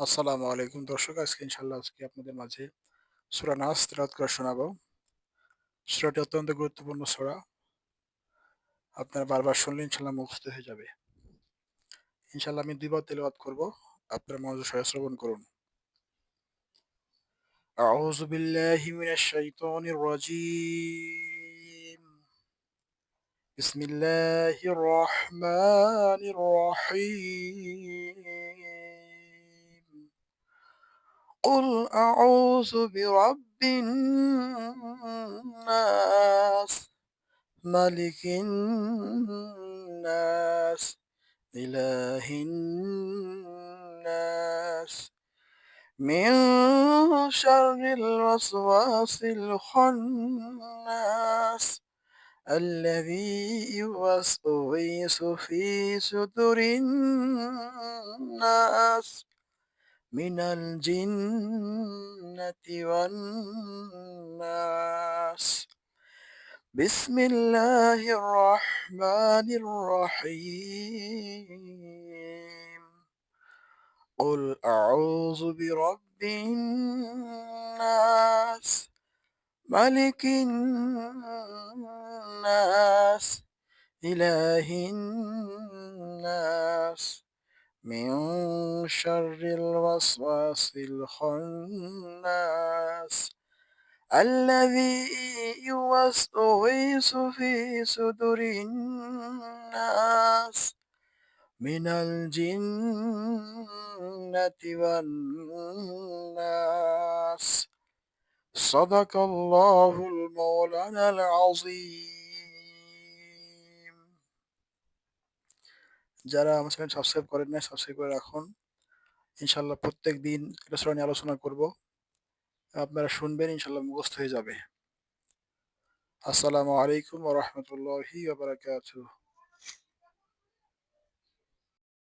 আসসালামু আলাইকুম দর্শক। আজকে আপনাদের মাঝে সূরা নাস তিলাওয়াত করে শোনাবো। সূরাটি অত্যন্ত গুরুত্বপূর্ণ সূরা। আপনারা বারবার শুনলে ইনশাআল্লাহ মুখস্থ হয়ে যাবে। ইনশাআল্লাহ আমি ২ বার তিলাওয়াত করব। আপনারা মনোযোগ সহকারে শ্রবণ করুন। আউযু বিল্লাহি মিনাশ শাইতানির রাজীম। বিসমিল্লাহির রহমানির রহিম। قل أعوذ برب الناس ملك الناس إله الناس من شر الوسواس الخناس الذي يوسوس في صدور الناس من الجنة والناس. بسم الله الرحمن الرحيم. قل أعوذ برب الناس ملك الناس إله الناس من شر الوسواس الخناس الذي يوسوس في صدور الناس من الجنة والناس. صدق الله المولانا العظيم. যারা আমার চ্যানেল সাবস্ক্রাইব করেন নাই সাবস্ক্রাইব করে রাখুন। ইনশাআল্লাহ প্রত্যেকদিন এটা সূরা নিয়ে আলোচনা করব। আপনারা শুনবেন ইনশাআল্লাহ মুখস্থ হয়ে যাবে। আসসালামু আলাইকুম ওয়া রাহমাতুল্লাহি ওয়া বারাকাতুহু।